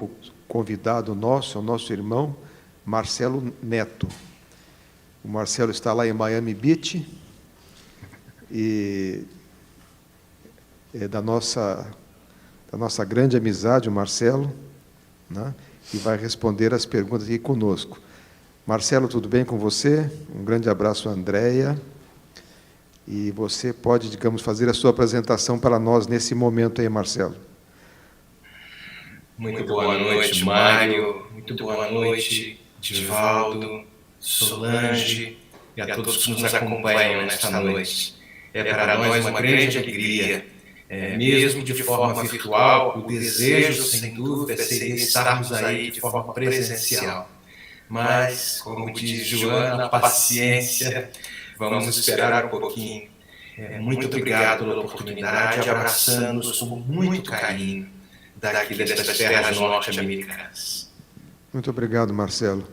o convidado nosso, o nosso irmão, Marcelo Neto. O Marcelo está lá em Miami Beach e é da nossa grande amizade, o Marcelo, né? E vai responder as perguntas aqui conosco. Marcelo, tudo bem com você? Um grande abraço, Andréia. E você pode, digamos, fazer a sua apresentação para nós nesse momento aí, Marcelo. Muito boa noite, Mário. Muito boa noite, Divaldo, Solange e a todos que nos acompanham nesta noite. É para nós uma grande alegria, mesmo de forma virtual, o desejo, sem dúvida, seria estarmos aí de forma presencial. Mas, como diz Joana, paciência, vamos esperar um pouquinho. Muito obrigado pela oportunidade, abraçando-nos com muito carinho daqui destas terras norte-americanas. Muito obrigado, Marcelo.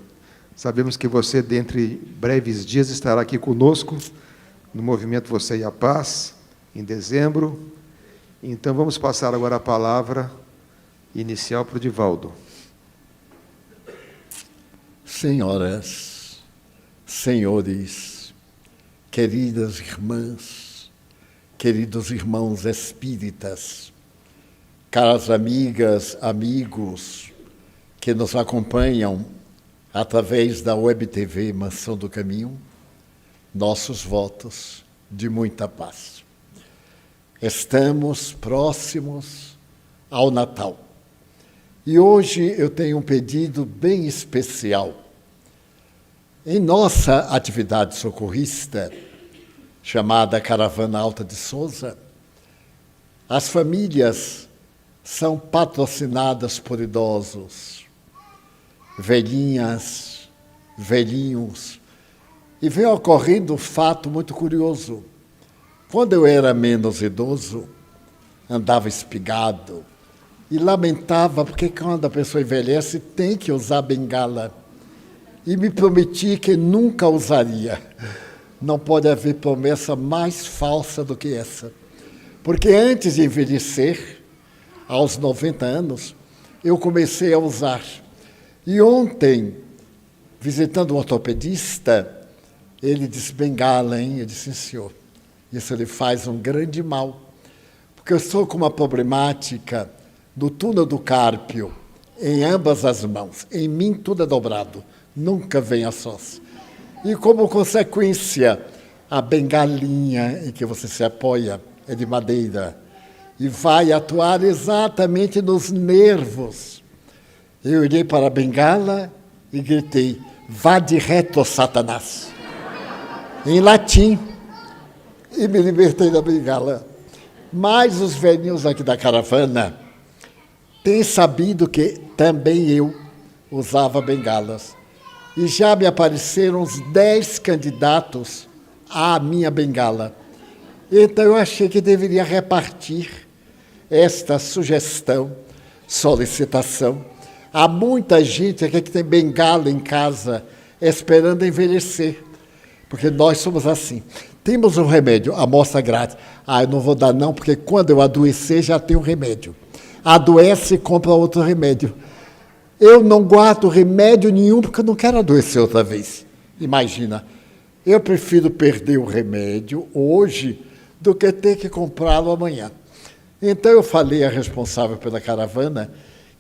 Sabemos que você, dentre breves dias, estará aqui conosco no Movimento Você e a Paz, em dezembro. Então, vamos passar agora a palavra inicial para o Divaldo. Senhoras, senhores, queridas irmãs, queridos irmãos espíritas, caras amigas, amigos que nos acompanham através da Web TV Mansão do Caminho, nossos votos de muita paz. Estamos próximos ao Natal. E hoje eu tenho um pedido bem especial. Em nossa atividade socorrista, chamada Caravana Alta de Souza, as famílias são patrocinadas por idosos, velhinhas, velhinhos. E vem ocorrendo um fato muito curioso. Quando eu era menos idoso, andava espigado e lamentava porque quando a pessoa envelhece tem que usar bengala. E me prometi que nunca usaria. Não pode haver promessa mais falsa do que essa. Porque antes de envelhecer, aos 90 anos, eu comecei a usar. E ontem, visitando um ortopedista, ele disse, bengala, hein? Eu disse, sim, senhor. Isso lhe faz um grande mal. Porque eu estou com uma problemática do túnel do cárpio, em ambas as mãos. Em mim tudo é dobrado, nunca vem a sós. E como consequência, a bengalinha em que você se apoia é de madeira e vai atuar exatamente nos nervos. Eu olhei para a bengala e gritei, vá de reto, Satanás, em latim, e me libertei da bengala. Mas os velhinhos aqui da caravana têm sabido que também eu usava bengalas. E já me apareceram uns 10 candidatos à minha bengala. Então eu achei que deveria repartir esta sugestão, solicitação. Há muita gente aqui que tem bengala em casa esperando envelhecer, porque nós somos assim. Temos um remédio, amostra grátis. Eu não vou dar não, porque quando eu adoecer já tem um remédio. Adoece e compra outro remédio. Eu não guardo remédio nenhum porque eu não quero adoecer outra vez. Imagina, eu prefiro perder o remédio hoje do que ter que comprá-lo amanhã. Então eu falei à responsável pela caravana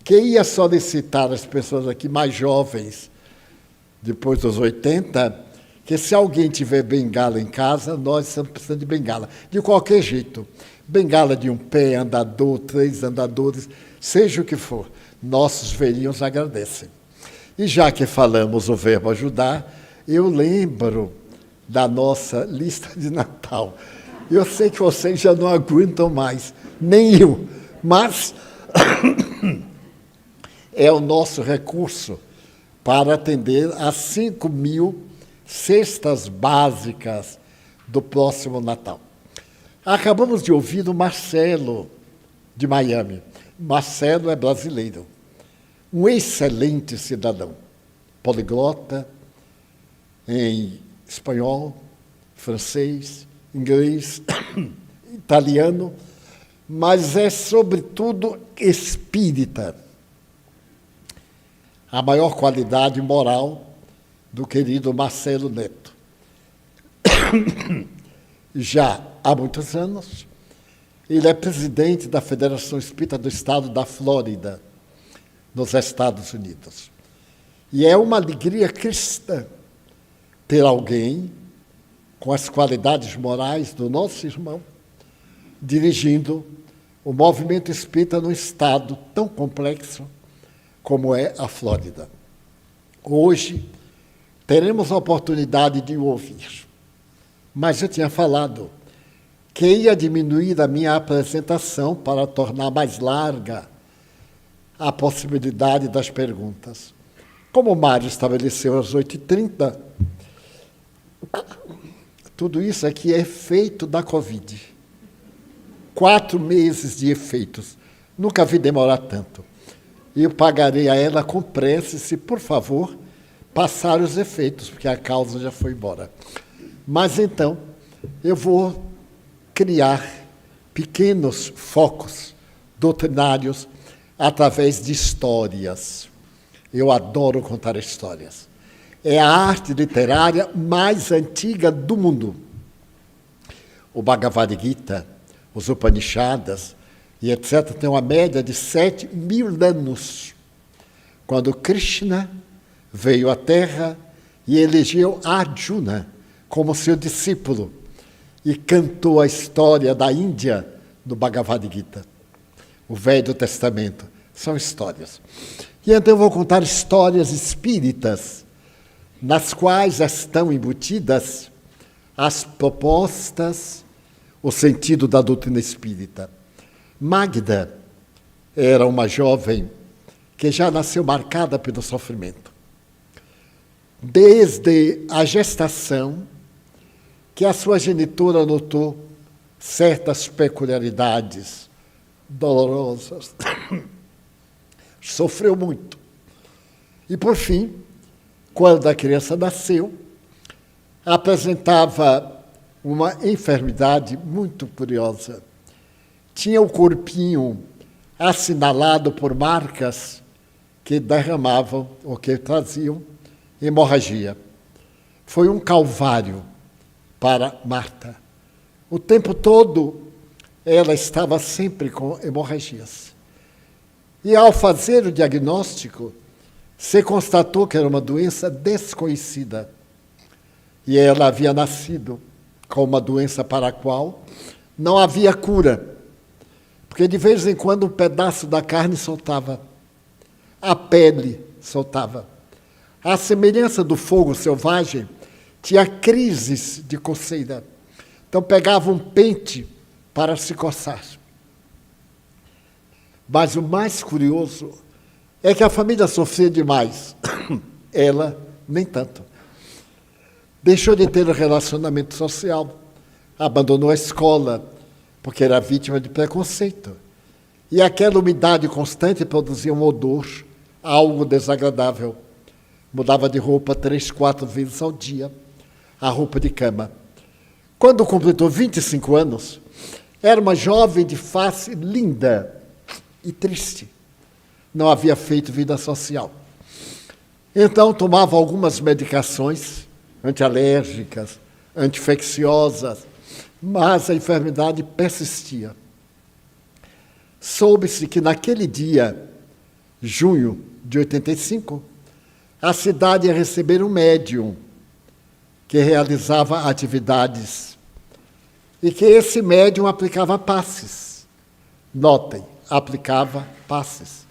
que ia solicitar às pessoas aqui mais jovens, depois dos 80, que se alguém tiver bengala em casa, nós estamos precisando de bengala. De qualquer jeito, bengala de um pé, andador, 3 andadores, seja o que for. Nossos velhinhos agradecem. E já que falamos o verbo ajudar, eu lembro da nossa lista de Natal. Eu sei que vocês já não aguentam mais, nem eu, mas é o nosso recurso para atender às 5.000 cestas básicas do próximo Natal. Acabamos de ouvir o Marcelo, de Miami. Marcelo é brasileiro, um excelente cidadão, poliglota em espanhol, francês, inglês, italiano, mas é, sobretudo, espírita. a maior qualidade moral do querido Marcelo Neto. Já há muitos anos, ele é presidente da Federação Espírita do Estado da Flórida, nos Estados Unidos. E é uma alegria cristã ter alguém com as qualidades morais do nosso irmão dirigindo o movimento espírita num estado tão complexo como é a Flórida. Hoje teremos a oportunidade de o ouvir. Mas eu tinha falado que ia diminuir a minha apresentação para tornar mais larga a possibilidade das perguntas. Como o Mário estabeleceu às 8h30, tudo isso aqui é efeito da Covid. 4 meses de efeitos. Nunca vi demorar tanto. E eu pagarei a ela com prece, se, por favor, passar os efeitos, porque a causa já foi embora. Mas, então, eu vou criar pequenos focos doutrinários através de histórias. Eu adoro contar histórias. É a arte literária mais antiga do mundo. O Bhagavad Gita, os Upanishadas e etc., tem uma média de 7.000 anos. Quando Krishna veio à Terra e elegeu Arjuna como seu discípulo e cantou a história da Índia no Bhagavad Gita. O Velho Testamento são histórias. E então eu vou contar histórias espíritas, nas quais estão embutidas as propostas, o sentido da doutrina espírita. Magda era uma jovem que já nasceu marcada pelo sofrimento. Desde a gestação, que a sua genitora notou certas peculiaridades dolorosas. Sofreu muito. E, por fim, quando a criança nasceu, apresentava uma enfermidade muito curiosa. Tinha o corpinho assinalado por marcas que derramavam ou que traziam hemorragia. Foi um calvário para Marta. O tempo todo ela estava sempre com hemorragias. E ao fazer o diagnóstico, se constatou que era uma doença desconhecida. E ela havia nascido com uma doença para a qual não havia cura. Porque de vez em quando um pedaço da carne soltava, a pele soltava. À semelhança do fogo selvagem, tinha crises de coceira. Então pegava um pente para se coçar. Mas o mais curioso é que a família sofria demais. Ela, nem tanto. Deixou de ter um relacionamento social, abandonou a escola, porque era vítima de preconceito. E aquela umidade constante produzia um odor, algo desagradável. Mudava de roupa 3, 4 vezes ao dia, a roupa de cama. Quando completou 25 anos, era uma jovem de face linda e triste. Não havia feito vida social. Então, tomava algumas medicações antialérgicas, anti-infecciosas, mas a enfermidade persistia. Soube-se que naquele dia, junho de 85, a cidade ia receber um médium que realizava atividades e que esse médium aplicava passes. Notem, aplicava passes.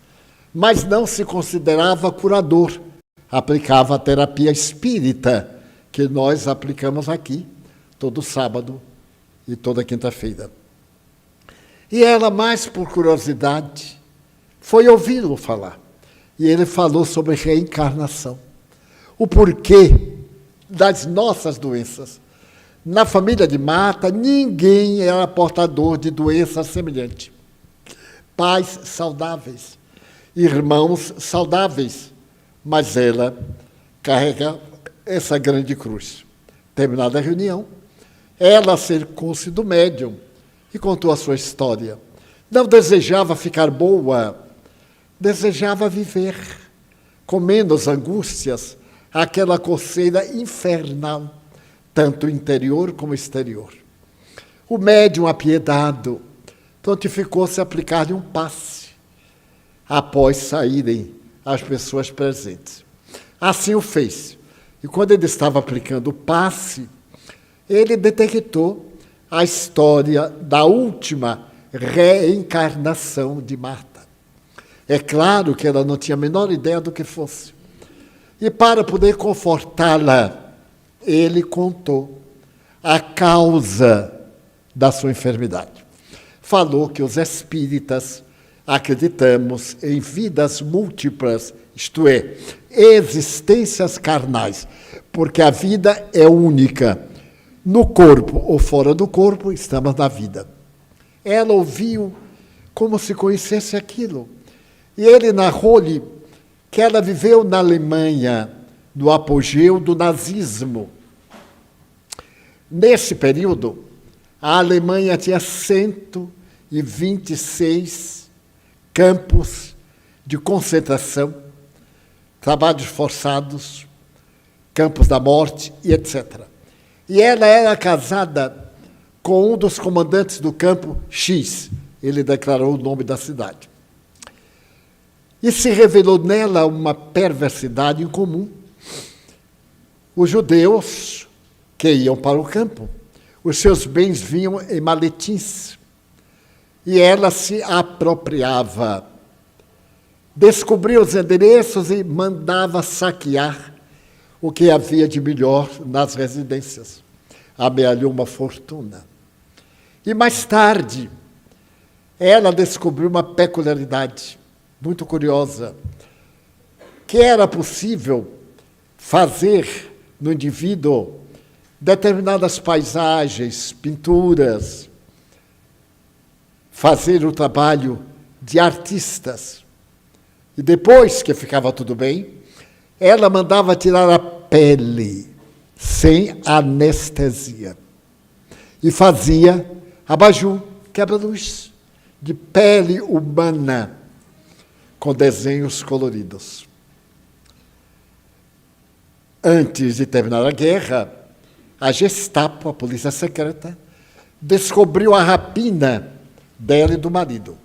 Mas não se considerava curador. Aplicava a terapia espírita, que nós aplicamos aqui todo sábado e toda quinta-feira. E ela, mais por curiosidade, foi ouvi-lo falar. E ele falou sobre reencarnação. O porquê das nossas doenças. Na família de Marta, ninguém era portador de doença semelhante. Pais saudáveis, irmãos saudáveis, mas ela carrega essa grande cruz. Terminada a reunião, ela cercou-se do médium e contou a sua história. Não desejava ficar boa, desejava viver, com menos angústias, aquela coceira infernal, tanto interior como exterior. O médium apiedado prontificou-se a aplicar-lhe um passe, após saírem as pessoas presentes. Assim o fez. E quando ele estava aplicando o passe, ele detectou a história da última reencarnação de Marta. É claro que ela não tinha a menor ideia do que fosse. E para poder confortá-la, ele contou a causa da sua enfermidade. Falou que os espíritas acreditamos em vidas múltiplas, isto é, existências carnais, porque a vida é única. No corpo ou fora do corpo, estamos na vida. Ela ouviu como se conhecesse aquilo. E ele narrou-lhe que ela viveu na Alemanha, no apogeu do nazismo. Nesse período, a Alemanha tinha 126 campos de concentração, trabalhos forçados, campos da morte e etc. E ela era casada com um dos comandantes do campo X. Ele declarou o nome da cidade. E se revelou nela uma perversidade incomum. Os judeus que iam para o campo, os seus bens vinham em maletins. E ela se apropriava. Descobria os endereços e mandava saquear o que havia de melhor nas residências. Amealhou uma fortuna. E mais tarde, ela descobriu uma peculiaridade muito curiosa, que era possível fazer no indivíduo determinadas paisagens, pinturas, fazer o trabalho de artistas. E depois que ficava tudo bem, ela mandava tirar a pele, sem anestesia. E fazia abajur, quebra-luz, de pele humana, com desenhos coloridos. Antes de terminar a guerra, a Gestapo, a polícia secreta, descobriu a rapina dela e do marido.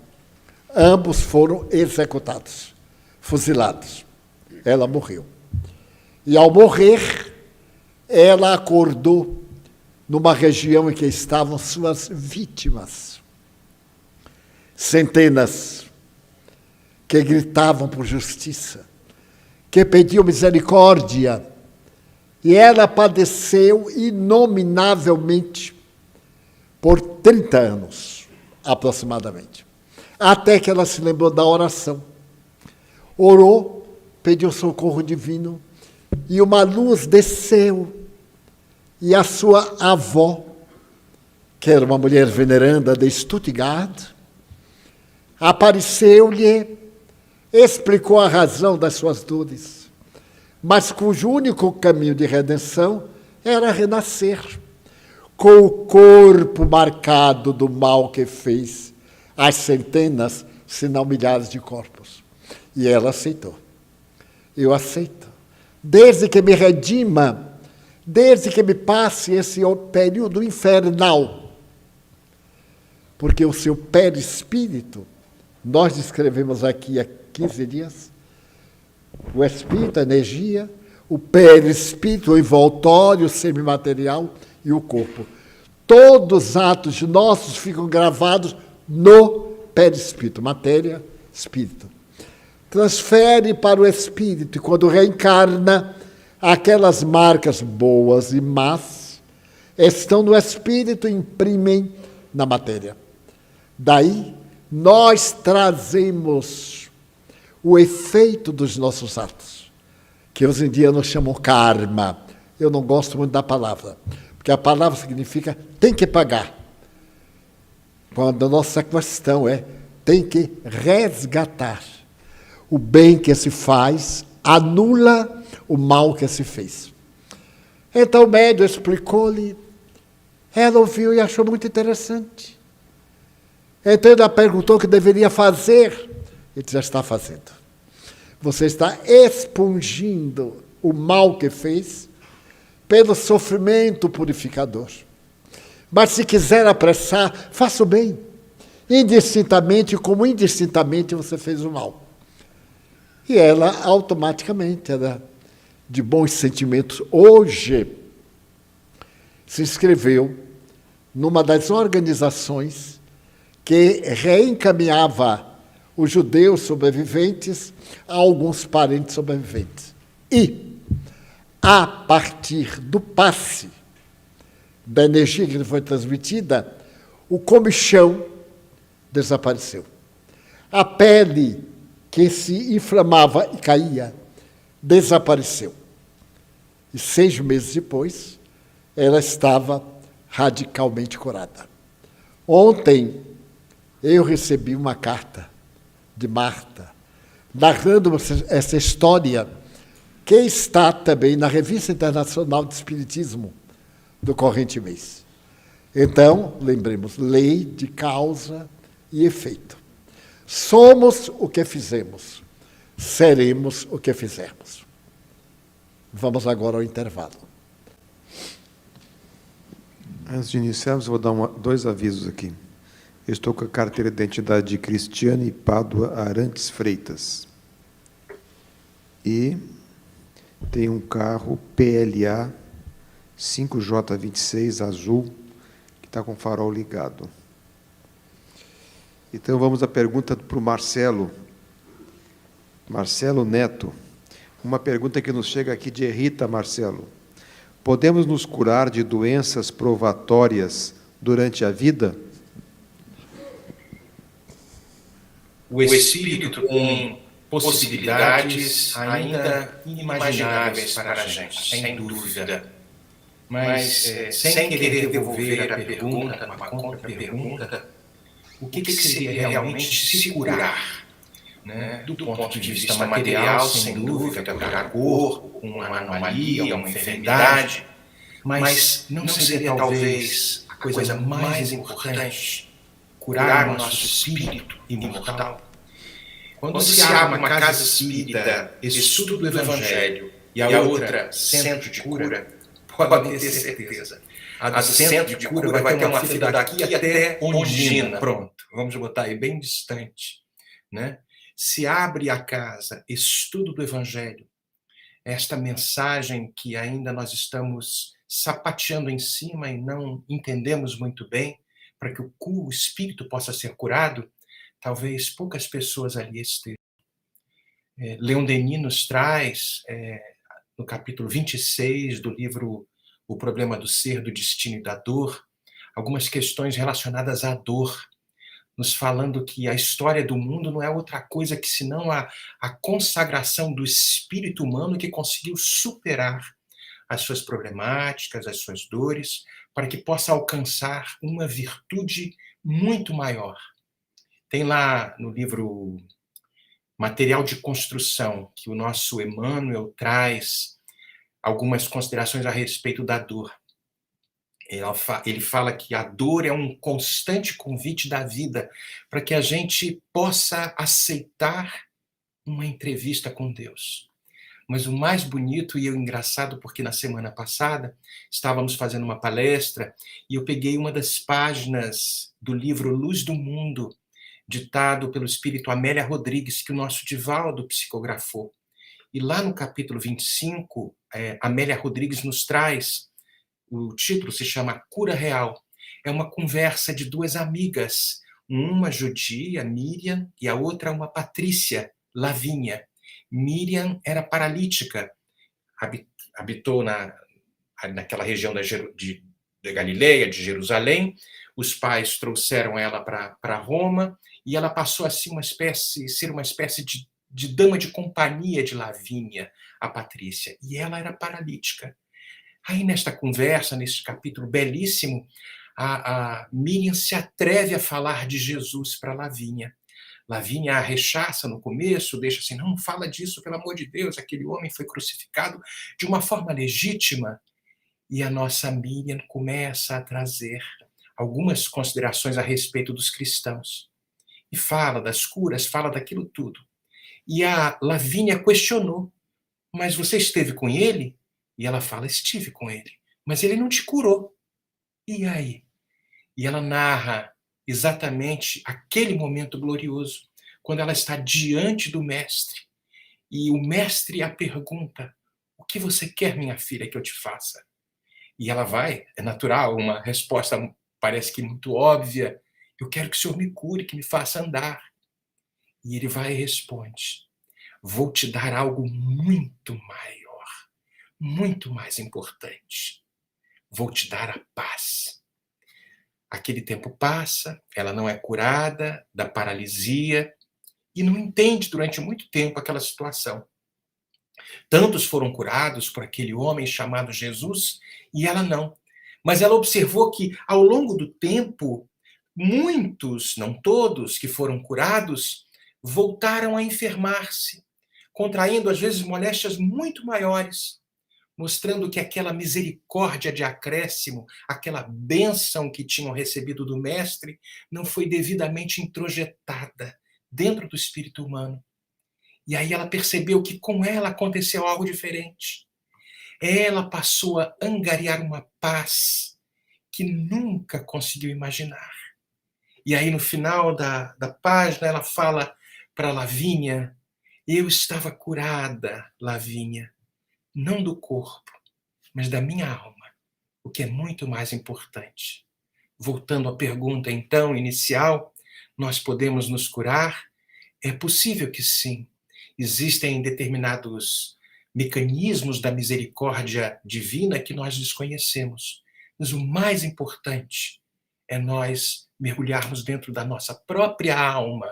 Ambos foram executados, fuzilados. Ela morreu. E, ao morrer, ela acordou numa região em que estavam suas vítimas. Centenas que gritavam por justiça, que pediam misericórdia, e ela padeceu inominavelmente por 30 anos, aproximadamente, até que ela se lembrou da oração. Orou, pediu socorro divino, e uma luz desceu, e a sua avó, que era uma mulher veneranda de Stuttgart, apareceu-lhe, explicou a razão das suas dores, mas cujo único caminho de redenção era renascer, com o corpo marcado do mal que fez, as centenas, se não milhares de corpos. E ela aceitou. Eu aceito. Desde que me redima, desde que me passe esse período infernal, porque o seu perispírito, nós descrevemos aqui há 15 dias, o espírito, a energia, o perispírito, o envoltório, o semimaterial e o corpo. Todos os atos nossos ficam gravados no perispírito, matéria, espírito. Transfere para o espírito, e quando reencarna, aquelas marcas boas e más estão no espírito e imprimem na matéria. Daí, nós trazemos o efeito dos nossos atos, que os indianos chamam karma. Eu não gosto muito da palavra, porque a palavra significa tem que pagar. Quando a nossa questão é tem que resgatar. O bem que se faz anula o mal que se fez. Então o médium explicou-lhe, ela ouviu e achou muito interessante. Então ela perguntou o que deveria fazer. Ele já está fazendo. Você está expungindo o mal que fez pelo sofrimento purificador. Mas se quiser apressar, faça o bem. Indistintamente, como indistintamente você fez o mal. E ela automaticamente era de bons sentimentos. Hoje, se inscreveu numa das organizações que reencaminhava os judeus sobreviventes a alguns parentes sobreviventes. E, a partir do passe da energia que lhe foi transmitida, o comichão desapareceu. A pele que se inflamava e caía desapareceu. E 6 meses depois, ela estava radicalmente curada. Ontem, eu recebi uma carta de Marta, narrando essa história, que está também na Revista Internacional de Espiritismo, do corrente mês. Então, lembremos, lei de causa e efeito. Somos o que fizemos, seremos o que fizermos. Vamos agora ao intervalo. Antes de iniciarmos, eu vou dar 2 avisos aqui. Eu estou com a carteira de identidade de Cristiane Pádua Arantes Freitas. E tem um carro PLA 5J26 azul, que está com o farol ligado. Então, vamos à pergunta para o Marcelo. Marcelo Neto. Uma pergunta que nos chega aqui de Rita Marcelo. Podemos nos curar de doenças provatórias durante a vida? O espírito tem possibilidades ainda inimagináveis para a gente, sem dúvida. Mas, sem querer devolver a pergunta, uma contra-pergunta, o que seria realmente se curar? Né? Do ponto de vista material, sem dúvida, curar corpo, uma anomalia, uma enfermidade, mas não seria talvez a coisa mais importante, curar o nosso espírito imortal? Quando se abre uma casa espírita, estudo do Evangelho, e a outra, centro de cura, pode ter certeza. A do centro de cura vai ter uma fila daqui até Ondina. Pronto, vamos botar aí bem distante. Né? Se abre a casa, estudo do Evangelho, esta mensagem que ainda nós estamos sapateando em cima e não entendemos muito bem, para que o espírito possa ser curado, talvez poucas pessoas ali estejam. Leon Denis nos traz, no capítulo 26 do livro O Problema do Ser, do Destino e da Dor, algumas questões relacionadas à dor, nos falando que a história do mundo não é outra coisa que senão a consagração do espírito humano que conseguiu superar as suas problemáticas, as suas dores, para que possa alcançar uma virtude muito maior. Tem lá no livro Material de Construção, que o nosso Emmanuel traz algumas considerações a respeito da dor. Ele fala que a dor é um constante convite da vida para que a gente possa aceitar uma entrevista com Deus. Mas o mais bonito e o engraçado, porque na semana passada estávamos fazendo uma palestra e eu peguei uma das páginas do livro Luz do Mundo, ditado pelo espírito Amélia Rodrigues, que o nosso Divaldo psicografou. E lá no capítulo 25, Amélia Rodrigues nos traz, o título se chama Cura Real. É uma conversa de 2 amigas, uma judia, Miriam, e a outra uma patrícia, Lavínia. Miriam era paralítica, habitou naquela região da Galileia, de Jerusalém. Os pais trouxeram ela para Roma e ela passou a ser uma espécie de dama de companhia de Lavínia, a Patrícia. E ela era paralítica. Aí, nesta conversa, neste capítulo belíssimo, a Miriam se atreve a falar de Jesus para Lavínia. Lavínia a rechaça no começo, deixa assim, não fala disso, pelo amor de Deus, aquele homem foi crucificado de uma forma legítima. E a nossa Miriam começa a trazer algumas considerações a respeito dos cristãos. E fala das curas, fala daquilo tudo. E a Lavínia questionou: mas você esteve com ele? E ela fala: estive com ele. Mas ele não te curou. E aí? E ela narra exatamente aquele momento glorioso, quando ela está diante do mestre. E o mestre a pergunta: o que você quer, minha filha, que eu te faça? E ela vai, é natural, uma resposta parece que muito óbvia: eu quero que o Senhor me cure, que me faça andar. E ele vai e responde: vou te dar algo muito maior, muito mais importante. Vou te dar a paz. Aquele tempo passa, ela não é curada da paralisia e não entende durante muito tempo aquela situação. Tantos foram curados por aquele homem chamado Jesus e ela não. Mas ela observou que, ao longo do tempo, muitos, não todos, que foram curados, voltaram a enfermar-se, contraindo, às vezes, moléstias muito maiores, mostrando que aquela misericórdia de acréscimo, aquela bênção que tinham recebido do Mestre, não foi devidamente introjetada dentro do espírito humano. E aí ela percebeu que com ela aconteceu algo diferente. Ela passou a angariar uma paz que nunca conseguiu imaginar. E aí no final da página ela fala para Lavínia: eu estava curada, Lavínia, não do corpo, mas da minha alma, o que é muito mais importante. Voltando à pergunta então inicial, nós podemos nos curar? É possível que sim. Existem determinados mecanismos da misericórdia divina que nós desconhecemos. Mas o mais importante é nós mergulharmos dentro da nossa própria alma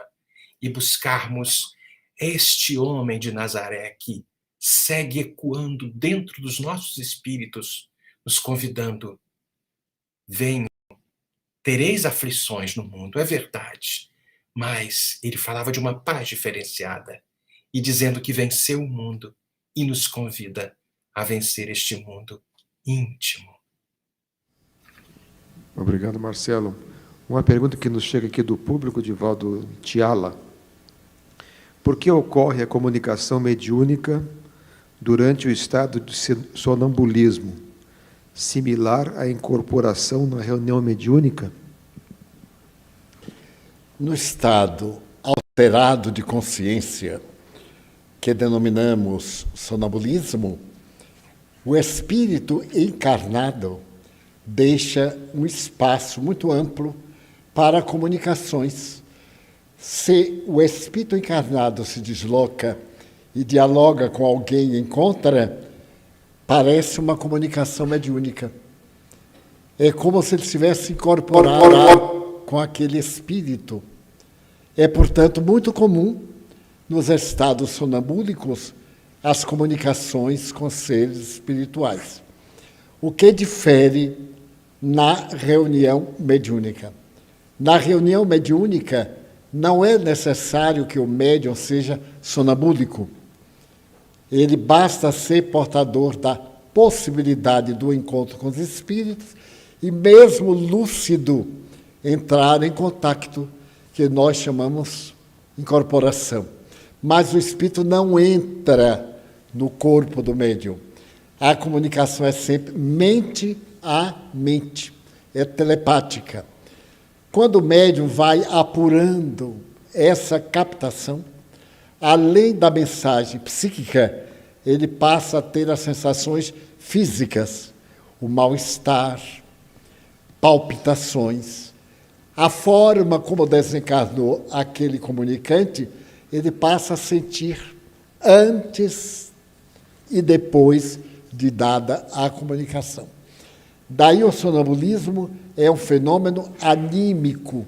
e buscarmos este homem de Nazaré que segue ecoando dentro dos nossos espíritos, nos convidando: venham, tereis aflições no mundo, é verdade. Mas ele falava de uma paz diferenciada e dizendo que venceu o mundo e nos convida a vencer este mundo íntimo. Obrigado, Marcelo. Uma pergunta que nos chega aqui do público, Divaldo Tiala. Por que ocorre a comunicação mediúnica durante o estado de sonambulismo, similar à incorporação na reunião mediúnica? No estado alterado de consciência, que denominamos sonambulismo, o espírito encarnado deixa um espaço muito amplo para comunicações. Se o espírito encarnado se desloca e dialoga com alguém e encontra, parece uma comunicação mediúnica. É como se ele estivesse incorporado com aquele espírito. É, portanto, muito comum nos estados sonambúlicos as comunicações com seres espirituais. O que difere na reunião mediúnica? Na reunião mediúnica, não é necessário que o médium seja sonambúlico. Ele basta ser portador da possibilidade do encontro com os espíritos e, mesmo lúcido, entrar em contato, que nós chamamos incorporação. Mas o espírito não entra no corpo do médium. A comunicação é sempre mente a mente, é telepática. Quando o médium vai apurando essa captação, além da mensagem psíquica, ele passa a ter as sensações físicas, o mal-estar, palpitações. A forma como desencarnou aquele comunicante, ele passa a sentir antes e depois de dada a comunicação. Daí o sonambulismo é um fenômeno anímico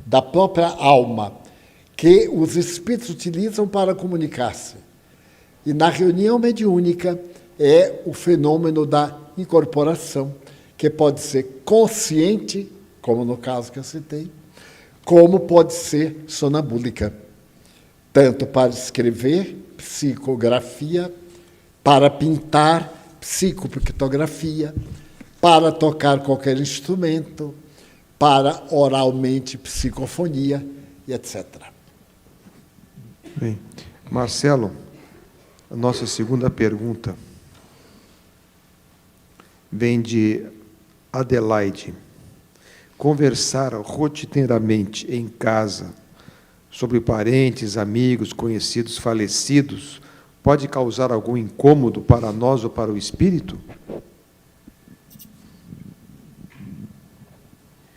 da própria alma, que os espíritos utilizam para comunicar-se. E na reunião mediúnica é o fenômeno da incorporação, que pode ser consciente, como no caso que eu citei, como pode ser sonambúlica, tanto para escrever, psicografia, para pintar, psicopictografia, para tocar qualquer instrumento, para oralmente psicofonia e etc. Bem, Marcelo, a nossa segunda pergunta vem de Adelaide. Conversar rotineiramente em casa sobre parentes, amigos, conhecidos falecidos pode causar algum incômodo para nós ou para o espírito?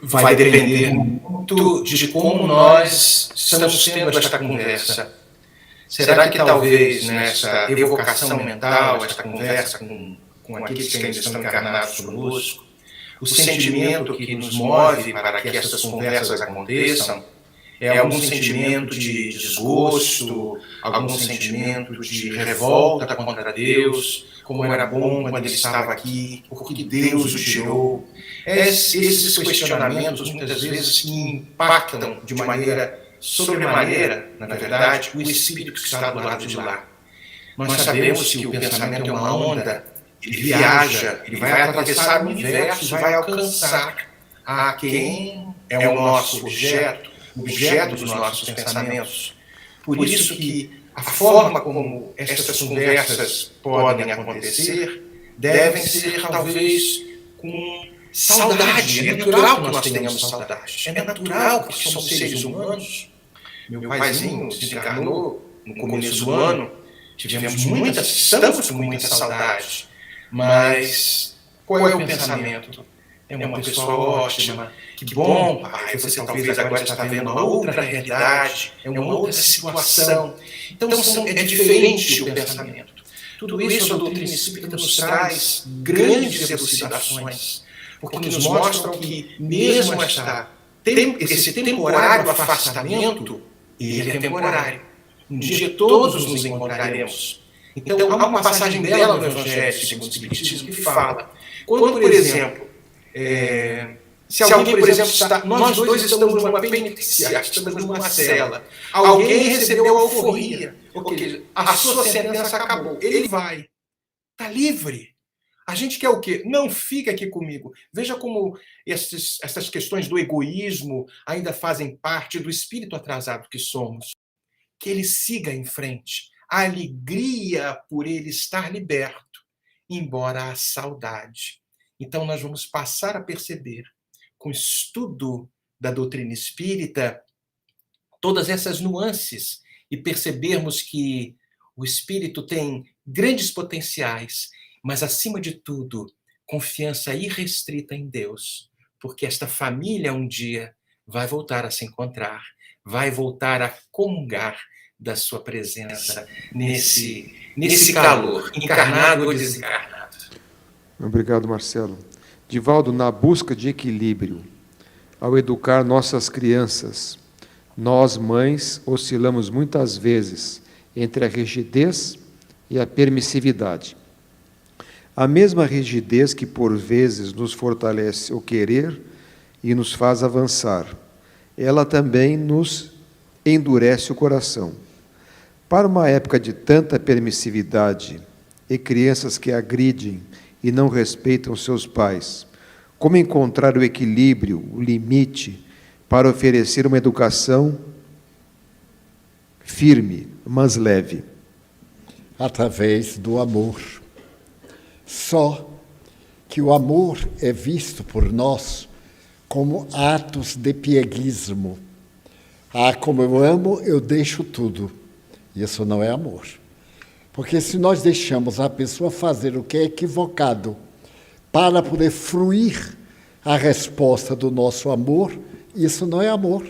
Vai depender muito de como nós estamos tendo esta conversa. Será que talvez nessa evocação mental, esta conversa com aqueles que ainda estão encarnados conosco, o sentimento que nos move para que essas conversas aconteçam é algum sentimento de desgosto, algum sentimento de revolta contra Deus, como era bom quando ele estava aqui, por que Deus o tirou. Esses questionamentos, muitas vezes, que impactam de maneira sobremaneira, na verdade, o espírito que está do lado de lá. Nós sabemos que o pensamento é uma onda, ele viaja, ele vai atravessar o universo, vai alcançar a quem é o nosso objeto dos nossos pensamentos. Por isso que a forma como essas conversas podem acontecer devem ser, talvez, com saudade. É natural que nós tenhamos saudade. É natural, porque somos seres humanos. Meu paizinho desencarnou no começo do ano. Estamos com muita saudade. Mas qual é o pensamento? É uma pessoa ótima. Que bom, pai, você talvez agora está vendo uma outra realidade, é uma outra situação. Então é diferente o pensamento. Tudo isso a doutrina espírita nos traz grandes elucidações, porque nos mostram que mesmo esse temporário afastamento, ele é temporário. Um dia todos nos encontraremos. Então há uma passagem dela no Evangelho segundo o Espiritismo que fala, quando, por exemplo, se alguém, por exemplo, nós dois estamos numa penitenciária, estamos numa cela, alguém recebeu a alforria, porque a sua sentença acabou, ele vai, está livre. A gente quer o quê? Não fica aqui comigo. Veja como essas questões do egoísmo ainda fazem parte do espírito atrasado que somos. Que ele siga em frente. A alegria por ele estar liberto, embora a saudade. Então nós vamos passar a perceber, com o estudo da doutrina espírita, todas essas nuances e percebermos que o espírito tem grandes potenciais, mas, acima de tudo, confiança irrestrita em Deus, porque esta família um dia vai voltar a se encontrar, vai voltar a comungar da sua presença nesse calor, encarnado ou desencarnado. Obrigado, Marcelo. Divaldo, na busca de equilíbrio, ao educar nossas crianças, nós, mães, oscilamos muitas vezes entre a rigidez e a permissividade. A mesma rigidez que, por vezes, nos fortalece o querer e nos faz avançar, ela também nos endurece o coração. Para uma época de tanta permissividade e crianças que agridem e não respeitam seus pais, como encontrar o equilíbrio, o limite, para oferecer uma educação firme, mas leve? Através do amor. Só que o amor é visto por nós como atos de pieguismo. Ah, como eu amo, eu deixo tudo. Isso não é amor. Porque se nós deixamos a pessoa fazer o que é equivocado para poder fruir a resposta do nosso amor, isso não é amor.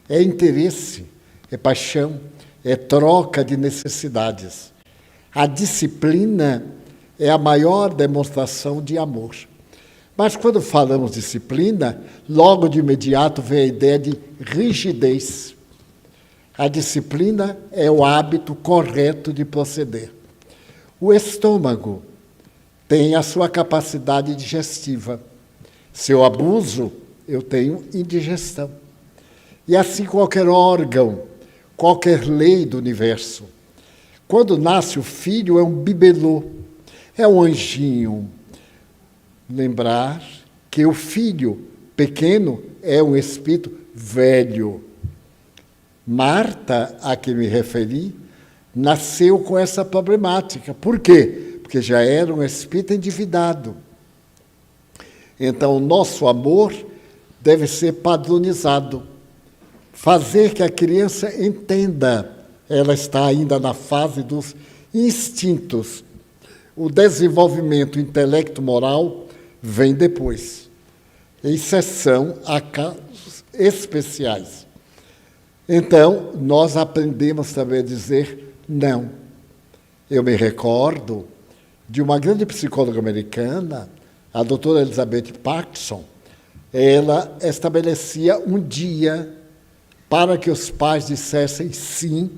É interesse, é paixão, é troca de necessidades. A disciplina é a maior demonstração de amor. Mas quando falamos disciplina, logo de imediato vem a ideia de rigidez. A disciplina é o hábito correto de proceder. O estômago tem a sua capacidade digestiva. Se eu abuso, eu tenho indigestão. E assim qualquer órgão, qualquer lei do universo. Quando nasce o filho, é um bibelô, é um anjinho. Lembrar que o filho pequeno é um espírito velho. Marta, a que me referi, nasceu com essa problemática. Por quê? Porque já era um espírito endividado. Então, o nosso amor deve ser padronizado. Fazer que a criança entenda. Ela está ainda na fase dos instintos. O desenvolvimento intelecto-moral vem depois, exceção a casos especiais. Então, nós aprendemos também a dizer não. Eu me recordo de uma grande psicóloga americana, a doutora Elizabeth Parkinson. Ela estabelecia um dia para que os pais dissessem sim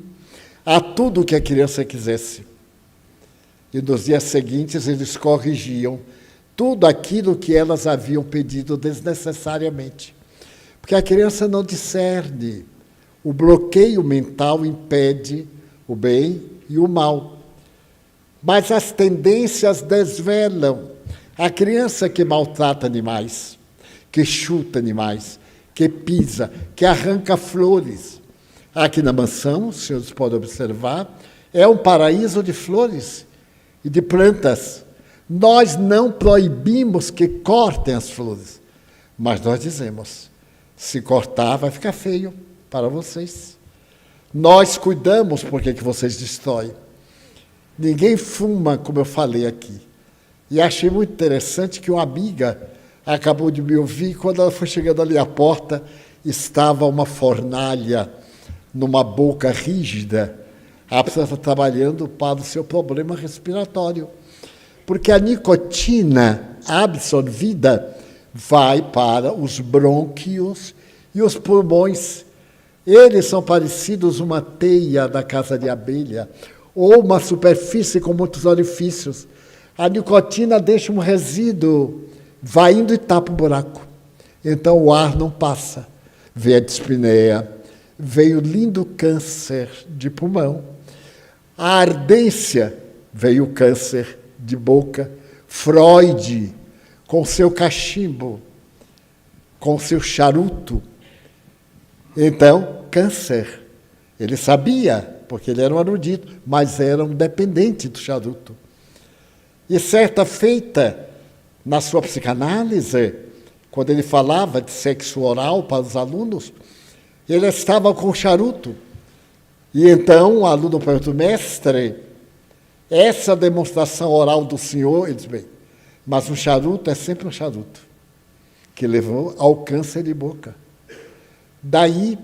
a tudo que a criança quisesse. E nos dias seguintes eles corrigiam tudo aquilo que elas haviam pedido desnecessariamente. Porque a criança não discerne. O bloqueio mental impede o bem e o mal. Mas as tendências desvelam. A criança que maltrata animais, que chuta animais, que pisa, que arranca flores. Aqui na mansão, os senhores podem observar, é um paraíso de flores e de plantas. Nós não proibimos que cortem as flores, mas nós dizemos, se cortar vai ficar feio para vocês. Nós cuidamos porque que vocês destroem. Ninguém fuma, como eu falei aqui. E achei muito interessante que uma amiga acabou de me ouvir, quando ela foi chegando ali à porta, estava uma fornalha numa boca rígida. A pessoa está trabalhando para o seu problema respiratório. Porque a nicotina absorvida vai para os brônquios e os pulmões. Eles são parecidos uma teia da casa de abelha ou uma superfície com muitos orifícios. A nicotina deixa um resíduo, vai indo e tapa o buraco. Então o ar não passa. Veio a dispneia, veio o lindo câncer de pulmão. A ardência, veio o câncer de boca. Freud, com seu cachimbo, com seu charuto. Então, câncer. Ele sabia, porque ele era um erudito, mas era um dependente do charuto. E certa feita, na sua psicanálise, quando ele falava de sexo oral para os alunos, ele estava com o charuto. E então o aluno perguntou, mestre, essa demonstração oral do senhor, ele disse, bem, mas um charuto é sempre um charuto, que levou ao câncer de boca. Daí,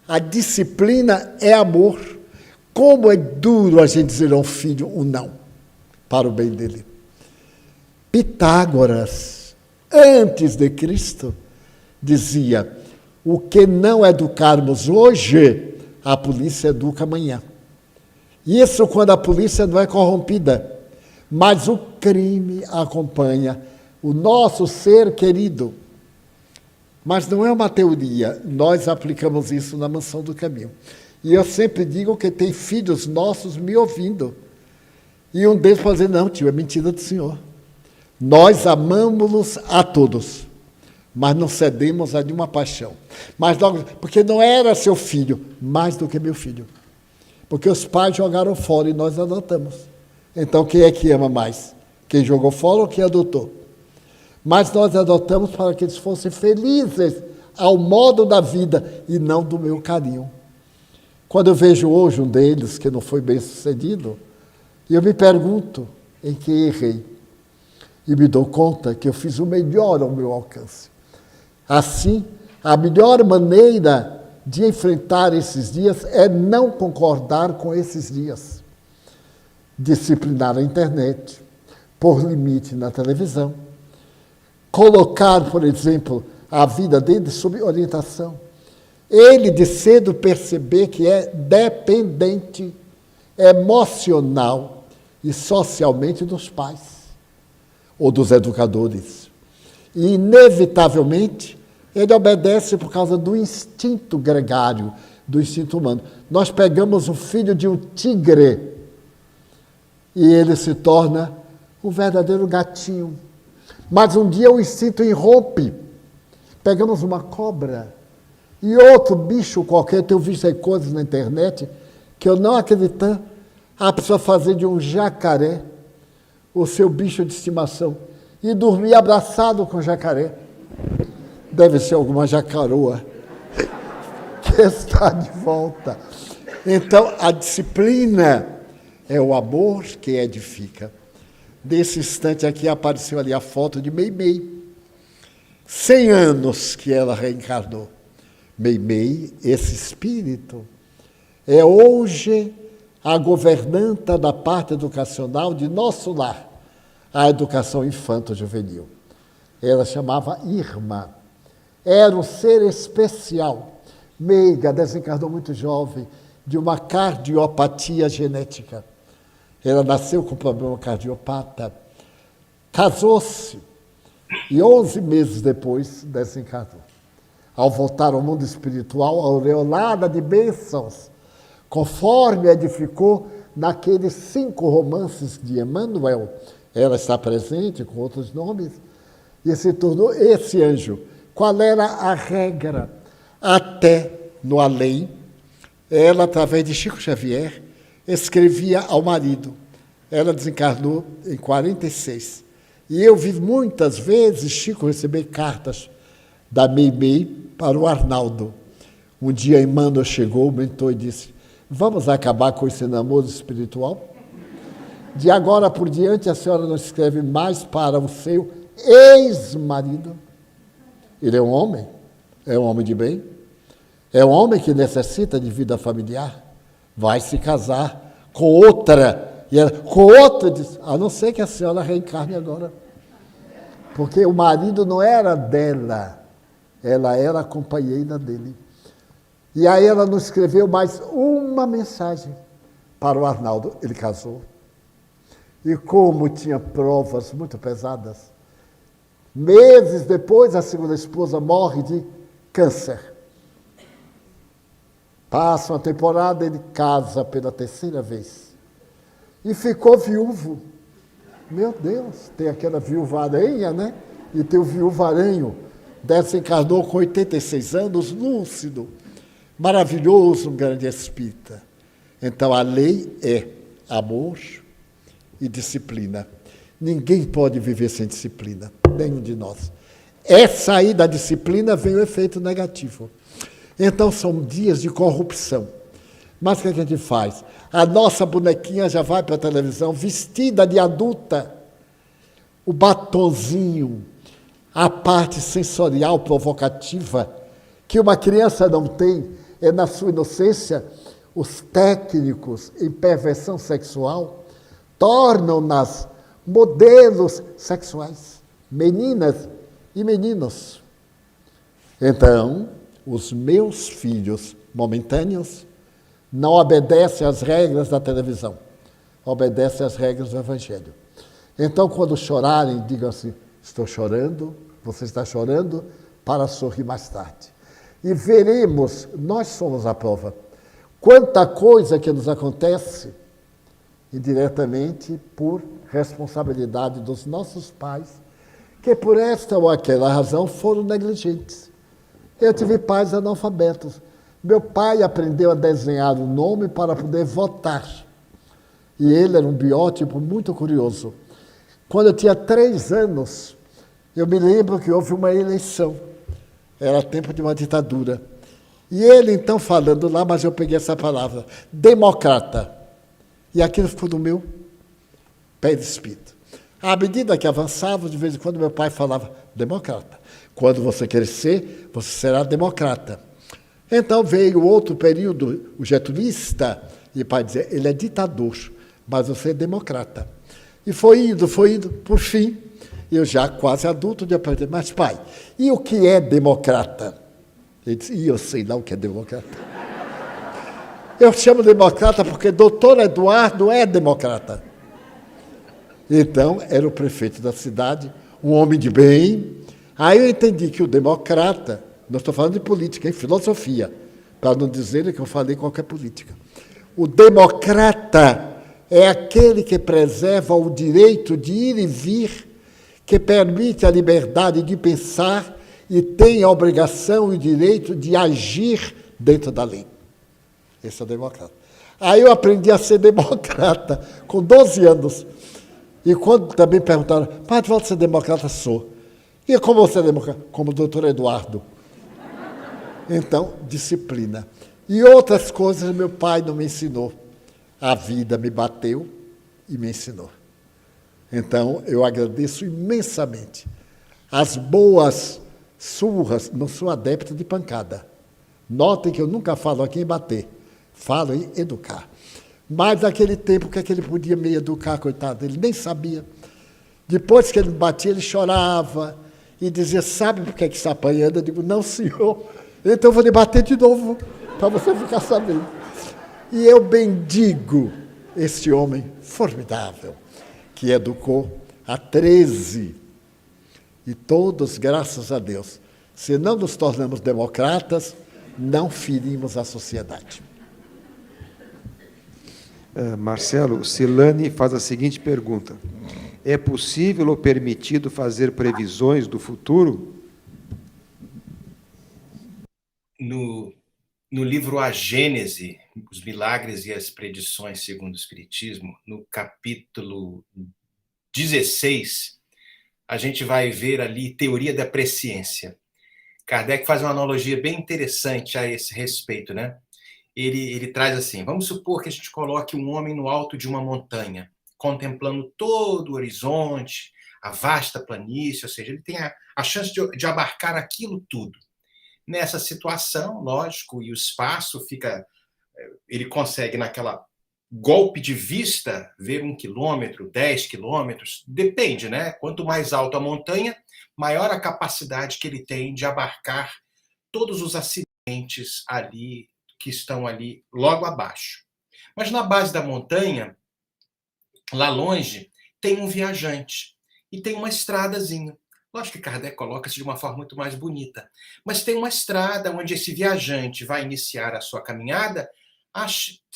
a disciplina é amor. Como é duro a gente dizer ao filho um não, para o bem dele. Pitágoras, antes de Cristo, dizia, o que não educarmos hoje, a polícia educa amanhã. Isso quando a polícia não é corrompida, mas o crime acompanha o nosso ser querido. Mas não é uma teoria, nós aplicamos isso na Mansão do Caminho. E eu sempre digo que tem filhos nossos me ouvindo. E um deles pode dizer, não, tio, é mentira do senhor. Nós amamos-los a todos, mas não cedemos a nenhuma paixão. Mas logo, porque não era seu filho, mais do que meu filho. Porque os pais jogaram fora e nós adotamos. Então, quem é que ama mais? Quem jogou fora ou quem adotou? Mas nós adotamos para que eles fossem felizes ao modo da vida e não do meu carinho. Quando eu vejo hoje um deles que não foi bem sucedido, eu me pergunto em que errei. E me dou conta que eu fiz o melhor ao meu alcance. Assim, a melhor maneira de enfrentar esses dias é não concordar com esses dias. Disciplinar a internet, pôr limite na televisão, colocar, por exemplo, a vida dele sob orientação. Ele, de cedo, perceber que é dependente emocional e socialmente dos pais ou dos educadores. E, inevitavelmente, ele obedece por causa do instinto gregário, do instinto humano. Nós pegamos o filho de um tigre e ele se torna um verdadeiro gatinho. Mas um dia o instinto irrompe. Pegamos uma cobra E outro bicho qualquer, eu tenho visto aí coisas na internet que eu não acredito, a pessoa fazer de um jacaré o seu bicho de estimação e dormir abraçado com o jacaré. Deve ser alguma jacaroa que está de volta. Então, a disciplina é o amor que edifica. Nesse instante aqui apareceu ali a foto de Meimei. 100 anos que ela reencarnou. Meimei, esse espírito, é hoje a governanta da parte educacional de nosso lar, a educação infanto-juvenil. Ela chamava Irma. Era um ser especial, meiga, desencarnou muito jovem, de uma cardiopatia genética. Ela nasceu com problema cardiopata, casou-se e 11 meses depois desencarnou. Ao voltar ao mundo espiritual, aureolada de bênçãos, conforme edificou naqueles 5 romances de Emmanuel, ela está presente com outros nomes, e se tornou esse anjo. Qual era a regra? Até no além, ela, através de Chico Xavier, escrevia ao marido. Ela desencarnou em 46. E eu vi muitas vezes Chico receber cartas da Meimei para o Arnaldo. Um dia Emmanuel chegou, o mentor, e disse: vamos acabar com esse namoro espiritual? De agora por diante a senhora não escreve mais para o seu ex-marido. Ele é um homem de bem, é um homem que necessita de vida familiar, vai se casar com outra, e ela, com outra, diz, a não ser que a senhora reencarne agora, porque o marido não era dela, ela era a companheira dele. E aí ela não escreveu mais uma mensagem para o Arnaldo, ele casou. E como tinha provas muito pesadas, meses depois, a segunda esposa morre de câncer. Passa uma temporada, ele casa pela 3ª vez. E ficou viúvo. Meu Deus, tem aquela viúva-aranha, né? E tem o viúvo-aranho. Desencarnou com 86 anos, lúcido, maravilhoso, um grande espírita. Então, a lei é amor e disciplina. Ninguém pode viver sem disciplina, nenhum de nós. É sair da disciplina, vem o efeito negativo. Então, são dias de corrupção. Mas o que a gente faz? A nossa bonequinha já vai para a televisão, vestida de adulta, o batonzinho, a parte sensorial provocativa, que uma criança não tem, é na sua inocência, os técnicos em perversão sexual tornam-nas modelos sexuais, meninas e meninos. Então, os meus filhos momentâneos não obedecem às regras da televisão, obedecem às regras do Evangelho. Então, quando chorarem, digam assim: estou chorando, você está chorando, para sorrir mais tarde. E veremos, nós somos a prova, quanta coisa que nos acontece indiretamente por responsabilidade dos nossos pais, que por esta ou aquela razão foram negligentes. Eu tive pais analfabetos. Meu pai aprendeu a desenhar o nome para poder votar. E ele era um biótipo muito curioso. Quando eu tinha 3 anos, eu me lembro que houve uma eleição. Era tempo de uma ditadura. E ele, então, falando lá, mas eu peguei essa palavra, democrata. E aquilo ficou no meu pé de espírito. À medida que avançava, de vez em quando meu pai falava, democrata. Quando você crescer, você será democrata. Então veio outro período, o getulista, e o pai dizia, ele é ditador, mas você é democrata. E foi indo, por fim, eu já quase adulto, de aprender, mas pai, e o que é democrata? Ele disse, e eu sei lá o que é democrata. Eu chamo democrata porque doutor Eduardo é democrata. Então, era o prefeito da cidade, um homem de bem. Aí eu entendi que o democrata, não estou falando de política, em filosofia, para não dizer que eu falei qualquer política. O democrata é aquele que preserva o direito de ir e vir, que permite a liberdade de pensar e tem a obrigação e o direito de agir dentro da lei. Esse é o democrata. Aí eu aprendi a ser democrata com 12 anos. E quando também perguntaram, Padre Valdo, você é democrata? Sou. E como você é democrata? Como o doutor Eduardo. Então, disciplina. E outras coisas meu pai não me ensinou. A vida me bateu e me ensinou. Então, eu agradeço imensamente. As boas surras, não sou adepto de pancada. Notem que eu nunca falo aqui em bater. Falo em educar. Mas naquele tempo, o que é que ele podia me educar, coitado? Ele nem sabia. Depois que ele me batia, ele chorava e dizia, sabe por que está apanhando? Eu digo, não, senhor. Então eu vou lhe bater de novo, para você ficar sabendo. E eu bendigo este homem formidável, que educou a 13. E todos, graças a Deus, se não nos tornamos democratas, não ferimos a sociedade. Marcelo, Silane faz a seguinte pergunta. É possível ou permitido fazer previsões do futuro? No livro A Gênese, os milagres e as predições segundo o Espiritismo, no capítulo 16, a gente vai ver ali teoria da presciência. Kardec faz uma analogia bem interessante a esse respeito, né? Ele traz assim, vamos supor que a gente coloque um homem no alto de uma montanha, contemplando todo o horizonte, a vasta planície, ou seja, ele tem a chance de abarcar aquilo tudo. Nessa situação, lógico, e o espaço fica... Ele consegue, naquela golpe de vista, ver 1 quilômetro, 10 quilômetros, depende, né? Quanto mais alta a montanha, maior a capacidade que ele tem de abarcar todos os acidentes ali, que estão ali logo abaixo. Mas na base da montanha, lá longe, tem um viajante e tem uma estradazinha. Lógico que Kardec coloca-se de uma forma muito mais bonita, mas tem uma estrada onde esse viajante vai iniciar a sua caminhada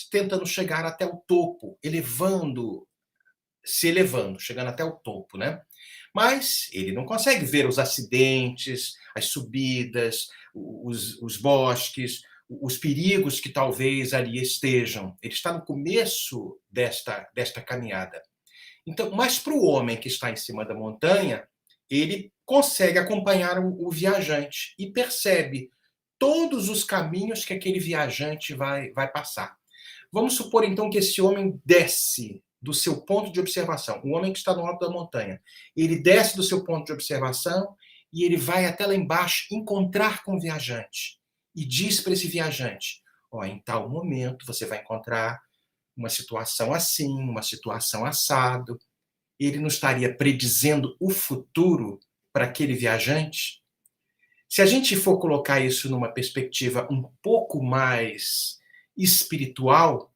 tentando chegar até o topo, se elevando, chegando até o topo, né? Mas ele não consegue ver os acidentes, as subidas, os bosques, os perigos que talvez ali estejam. Ele está no começo desta caminhada. Então, mas para o homem que está em cima da montanha, ele consegue acompanhar o viajante e percebe todos os caminhos que aquele viajante vai passar. Vamos supor, então, que esse homem desce do seu ponto de observação, o homem que está no alto da montanha, ele desce do seu ponto de observação e ele vai até lá embaixo encontrar com o viajante e diz para esse viajante, em tal momento você vai encontrar uma situação assim, uma situação assado. Ele não estaria predizendo o futuro para aquele viajante? Se a gente for colocar isso numa perspectiva um pouco mais espiritual,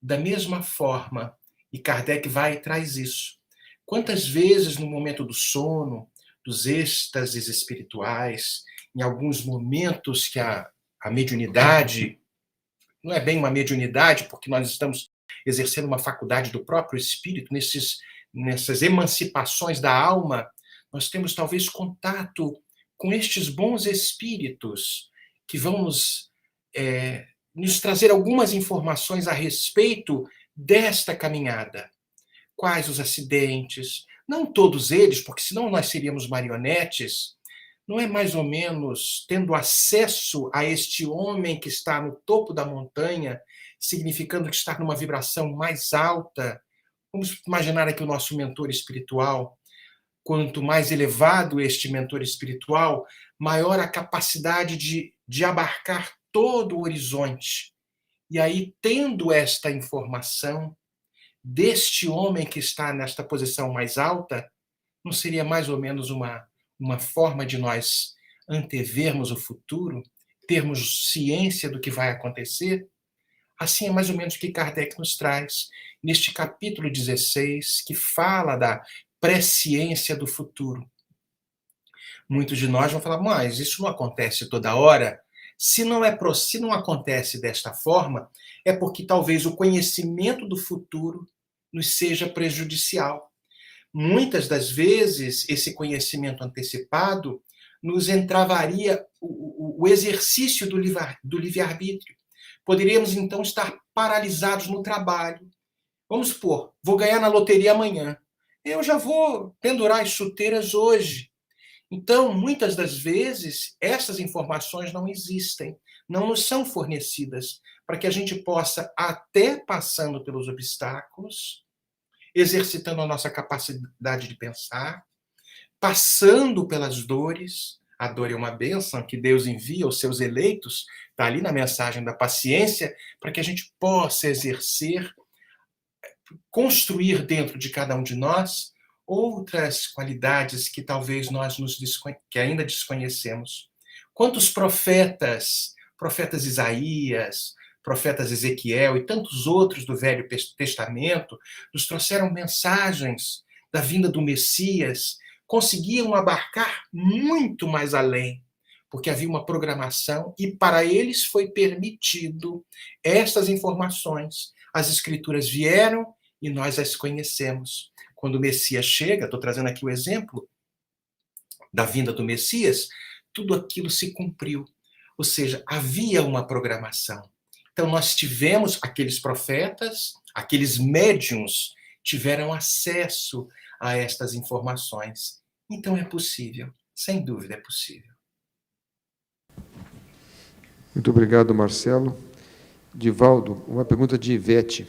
da mesma forma, e Kardec vai e traz isso. Quantas vezes no momento do sono, dos êxtases espirituais, em alguns momentos que a mediunidade, não é bem uma mediunidade, porque nós estamos exercendo uma faculdade do próprio espírito, nessas emancipações da alma, nós temos talvez contato com estes bons espíritos que vão nos trazer algumas informações a respeito desta caminhada. Quais os acidentes? Não todos eles, porque senão nós seríamos marionetes. Não é mais ou menos tendo acesso a este homem que está no topo da montanha, significando que está numa vibração mais alta. Vamos imaginar aqui o nosso mentor espiritual. Quanto mais elevado este mentor espiritual, maior a capacidade de abarcar todo o horizonte. E aí, tendo esta informação deste homem que está nesta posição mais alta, não seria mais ou menos uma forma de nós antevermos o futuro, termos ciência do que vai acontecer? Assim é mais ou menos o que Kardec nos traz neste capítulo 16, que fala da presciência do futuro. Muitos de nós vão falar, mas isso não acontece toda hora? Se não acontece desta forma, é porque talvez o conhecimento do futuro nos seja prejudicial. Muitas das vezes, esse conhecimento antecipado nos entravaria o exercício do livre-arbítrio. Poderíamos, então, estar paralisados no trabalho. Vamos supor, vou ganhar na loteria amanhã. Eu já vou pendurar as chuteiras hoje. Então, muitas das vezes, essas informações não existem, não nos são fornecidas, para que a gente possa, até passando pelos obstáculos, exercitando a nossa capacidade de pensar, passando pelas dores. A dor é uma bênção que Deus envia aos seus eleitos, está ali na mensagem da paciência, para que a gente possa exercer, construir dentro de cada um de nós outras qualidades que talvez nós que ainda desconhecemos. Quantos profetas Isaías, profetas Ezequiel e tantos outros do Velho Testamento nos trouxeram mensagens da vinda do Messias, conseguiam abarcar muito mais além, porque havia uma programação e para eles foi permitido estas informações. As Escrituras vieram e nós as conhecemos. Quando o Messias chega, estou trazendo aqui o exemplo da vinda do Messias, tudo aquilo se cumpriu. Ou seja, havia uma programação. Então, nós tivemos aqueles profetas, aqueles médiuns, tiveram acesso a estas informações. Então, é possível. Sem dúvida, é possível. Muito obrigado, Marcelo. Divaldo, uma pergunta de Ivete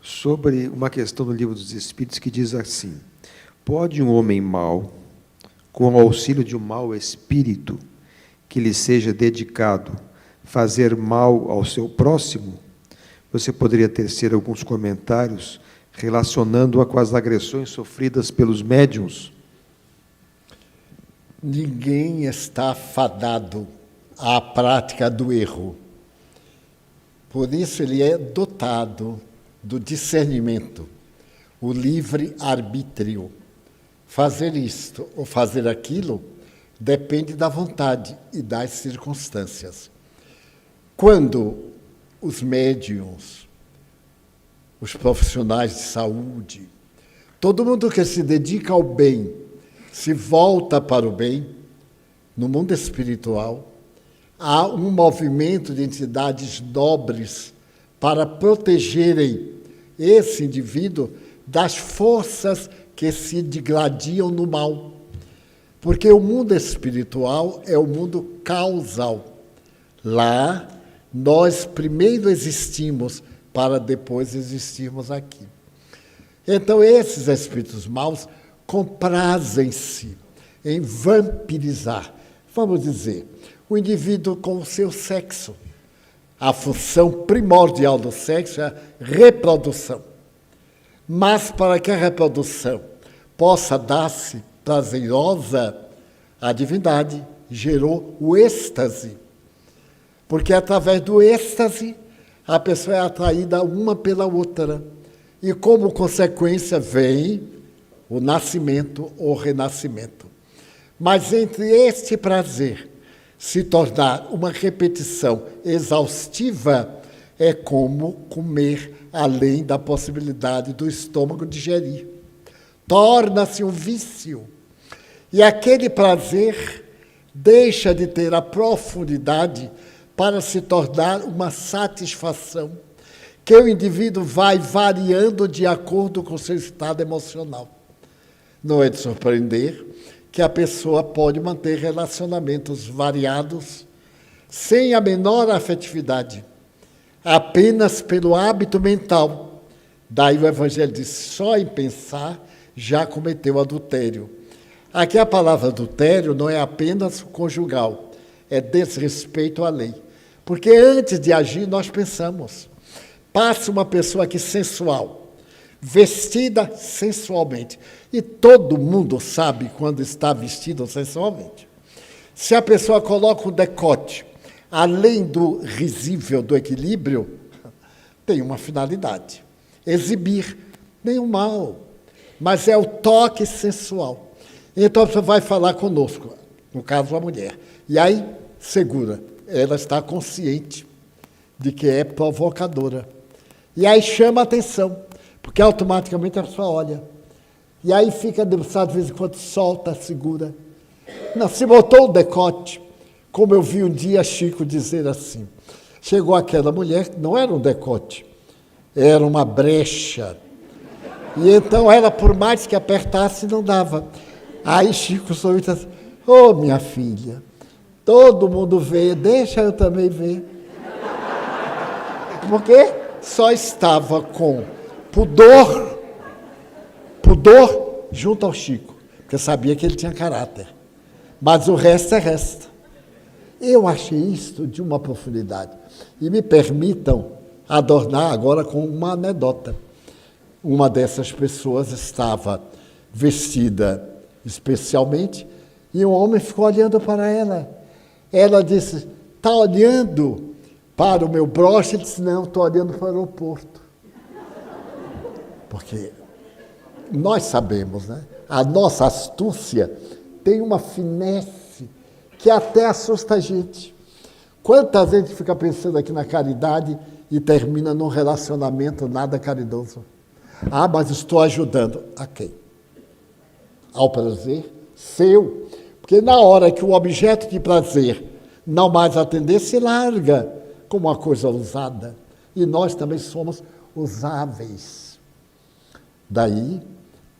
sobre uma questão do Livro dos Espíritos que diz assim: pode um homem mau, com o auxílio de um mau espírito que lhe seja dedicado, fazer mal ao seu próximo? Você poderia tecer alguns comentários relacionando-a com as agressões sofridas pelos médiuns? Ninguém está fadado à prática do erro. Por isso ele é dotado do discernimento, o livre-arbítrio. Fazer isto ou fazer aquilo depende da vontade e das circunstâncias. Quando os médiuns, os profissionais de saúde, todo mundo que se dedica ao bem, se volta para o bem, no mundo espiritual, há um movimento de entidades nobres para protegerem esse indivíduo das forças que se digladiam no mal. Porque o mundo espiritual é o mundo causal. Lá, nós primeiro existimos para depois existirmos aqui. Então, esses espíritos maus comprazem-se em vampirizar, vamos dizer, o indivíduo com o seu sexo. A função primordial do sexo é a reprodução. Mas para que a reprodução possa dar-se prazerosa, a divindade gerou o êxtase. Porque através do êxtase, a pessoa é atraída uma pela outra. E como consequência vem o nascimento ou renascimento. Mas entre este prazer se tornar uma repetição exaustiva, é como comer além da possibilidade do estômago digerir. Torna-se um vício. E aquele prazer deixa de ter a profundidade para se tornar uma satisfação, que o indivíduo vai variando de acordo com o seu estado emocional. Não é de surpreender que a pessoa pode manter relacionamentos variados, sem a menor afetividade, apenas pelo hábito mental. Daí o Evangelho diz, só em pensar já cometeu adultério. Aqui a palavra adultério não é apenas conjugal, é desrespeito à lei. Porque antes de agir, nós pensamos. Passa uma pessoa aqui sensual, vestida sensualmente. E todo mundo sabe quando está vestido sensualmente. Se a pessoa coloca o decote, além do risível, do equilíbrio, tem uma finalidade. Exibir, nenhum mal, mas é o toque sensual. Então você vai falar conosco, no caso a mulher. E aí, segura, ela está consciente de que é provocadora. E aí chama a atenção, porque automaticamente a pessoa olha. E aí fica debruçado, de vez em quando solta, segura. Não, se botou o decote, como eu vi um dia Chico dizer assim. Chegou aquela mulher, não era um decote, era uma brecha. E então ela, por mais que apertasse, não dava. Aí Chico sorriu e disse assim, ô minha filha, todo mundo vê, deixa eu também ver. Porque só estava com pudor junto ao Chico, porque sabia que ele tinha caráter. Mas o resto é resto. Eu achei isto de uma profundidade. E me permitam adornar agora com uma anedota. Uma dessas pessoas estava vestida especialmente e um homem ficou olhando para ela. Ela disse, está olhando para o meu broche? Ele disse, não, estou olhando para o aeroporto. Porque nós sabemos, né? A nossa astúcia tem uma finesse que até assusta a gente. Quanta gente fica pensando aqui na caridade e termina num relacionamento nada caridoso? Ah, mas estou ajudando. A quem? Ao prazer seu. Porque na hora que o objeto de prazer não mais atender, se larga como uma coisa usada. E nós também somos usáveis. Daí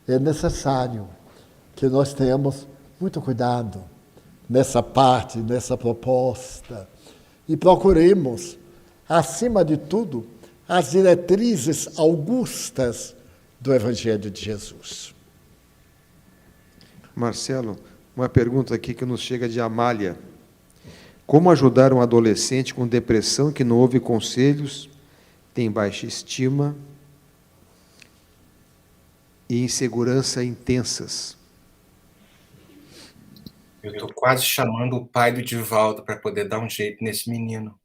é necessário que nós tenhamos muito cuidado nessa parte, nessa proposta. E procuremos, acima de tudo, as diretrizes augustas do Evangelho de Jesus. Marcelo, uma pergunta aqui que nos chega de Amália. Como ajudar um adolescente com depressão que não ouve conselhos, tem baixa estima e insegurança intensas? Eu estou quase chamando o pai do Divaldo para poder dar um jeito nesse menino.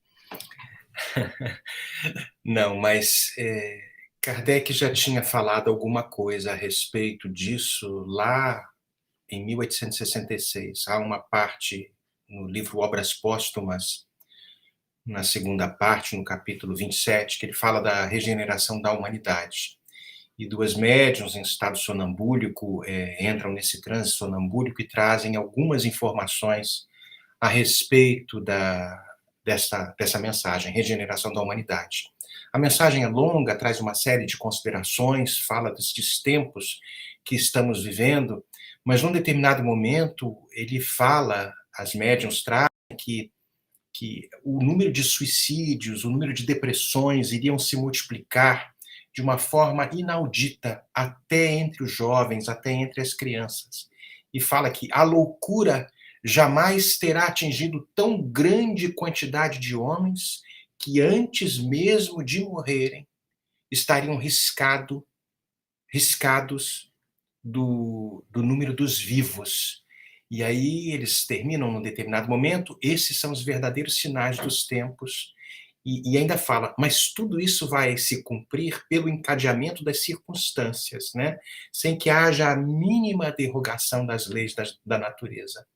Não, mas Kardec já tinha falado alguma coisa a respeito disso lá em 1866. Há uma parte no livro Obras Póstumas, na segunda parte, no capítulo 27, que ele fala da regeneração da humanidade. E duas médiuns em estado sonambúlico entram nesse transe sonambúlico e trazem algumas informações a respeito dessa mensagem, regeneração da humanidade. A mensagem é longa, traz uma série de considerações, fala desses tempos que estamos vivendo, mas num determinado momento ele fala, as médiuns trazem que o número de suicídios, o número de depressões iriam se multiplicar de uma forma inaudita até entre os jovens, até entre as crianças. E fala que a loucura jamais terá atingido tão grande quantidade de homens que antes mesmo de morrerem estariam riscados do número dos vivos. E aí eles terminam num determinado momento, esses são os verdadeiros sinais dos tempos. E ainda fala, mas tudo isso vai se cumprir pelo encadeamento das circunstâncias, né? Sem que haja a mínima derrogação das leis da natureza.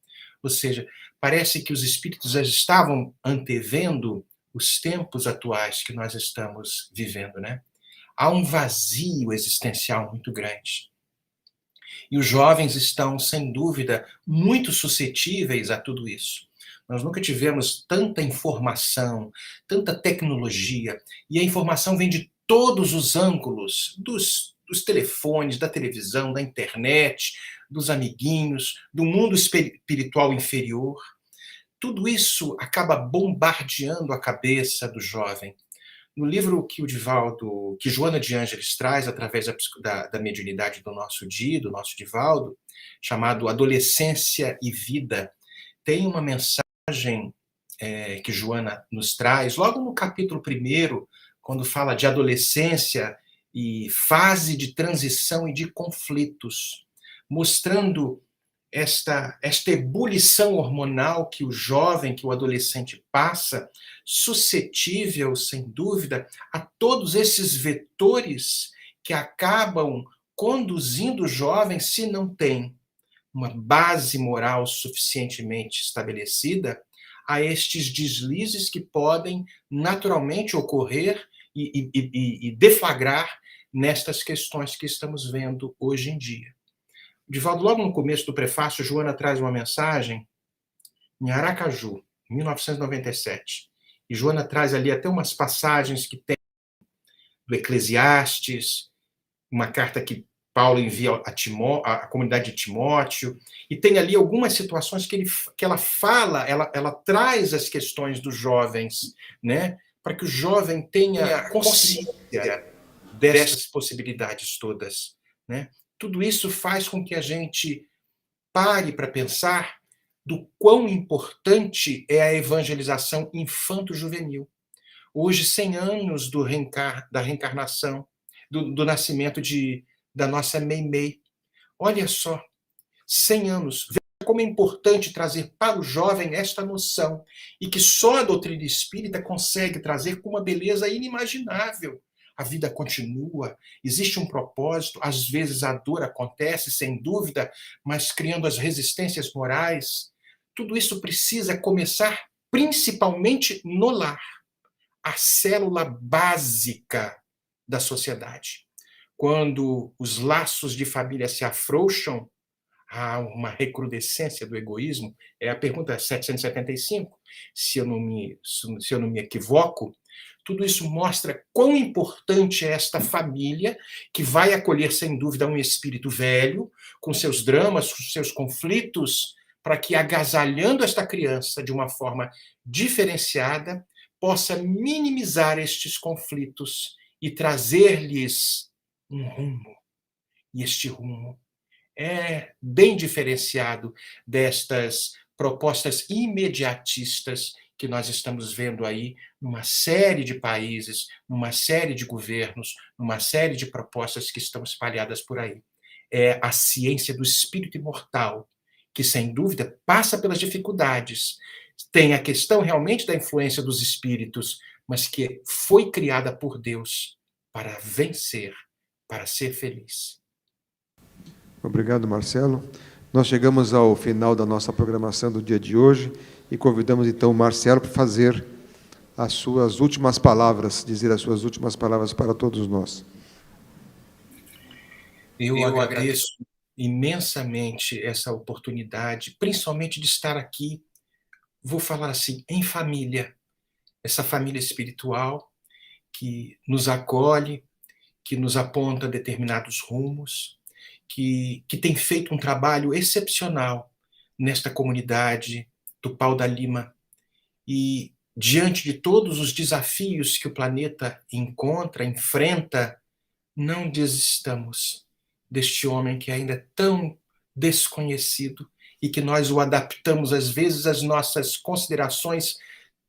Ou seja, parece que os espíritos já estavam antevendo os tempos atuais que nós estamos vivendo, né? Há um vazio existencial muito grande. E os jovens estão, sem dúvida, muito suscetíveis a tudo isso. Nós nunca tivemos tanta informação, tanta tecnologia, e a informação vem de todos os ângulos, dos telefones, da televisão, da internet, dos amiguinhos, do mundo espiritual inferior. Tudo isso acaba bombardeando a cabeça do jovem. No livro que Joana de Ângeles traz através da mediunidade do nosso Divaldo, chamado Adolescência e Vida, tem uma mensagem que Joana nos traz, logo no capítulo 1, quando fala de adolescência e fase de transição e de conflitos, mostrando esta ebulição hormonal que o jovem, que o adolescente passa, suscetível, sem dúvida, a todos esses vetores que acabam conduzindo o jovem, se não tem uma base moral suficientemente estabelecida, a estes deslizes que podem naturalmente ocorrer e deflagrar nestas questões que estamos vendo hoje em dia. Divaldo, logo no começo do prefácio, Joana traz uma mensagem em Aracaju, em 1997. E Joana traz ali até umas passagens que tem do Eclesiastes, uma carta que Paulo envia à comunidade de Timóteo, e tem ali algumas situações que ela fala, ela traz as questões dos jovens, né, para que o jovem tenha consciência dessas possibilidades todas, né? Tudo isso faz com que a gente pare para pensar do quão importante é a evangelização infanto-juvenil. Hoje, 100 anos da reencarnação, do nascimento da nossa Meimei. Olha só, 100 anos. Veja como é importante trazer para o jovem esta noção, e que só a doutrina espírita consegue trazer com uma beleza inimaginável. A vida continua, existe um propósito, às vezes a dor acontece, sem dúvida, mas criando as resistências morais. Tudo isso precisa começar principalmente no lar, a célula básica da sociedade. Quando os laços de família se afrouxam, há uma recrudescência do egoísmo. É a pergunta 775, se eu não me equivoco. Tudo isso mostra quão importante é esta família, que vai acolher, sem dúvida, um espírito velho, com seus dramas, com seus conflitos, para que, agasalhando esta criança de uma forma diferenciada, possa minimizar estes conflitos e trazer-lhes um rumo. E este rumo é bem diferenciado destas propostas imediatistas que nós estamos vendo aí numa série de países, numa série de governos, numa série de propostas que estão espalhadas por aí. É a ciência do espírito imortal, que, sem dúvida, passa pelas dificuldades. Tem a questão realmente da influência dos espíritos, mas que foi criada por Deus para vencer, para ser feliz. Obrigado, Marcelo. Nós chegamos ao final da nossa programação do dia de hoje e convidamos, então, o Marcelo para fazer as suas últimas palavras, dizer as suas últimas palavras para todos nós. Eu agradeço imensamente essa oportunidade, principalmente de estar aqui, vou falar assim, em família, essa família espiritual que nos acolhe, que nos aponta determinados rumos, que tem feito um trabalho excepcional nesta comunidade do Pau da Lima. E, diante de todos os desafios que o planeta enfrenta, não desistamos deste homem que ainda é tão desconhecido e que nós o adaptamos, às vezes, às nossas considerações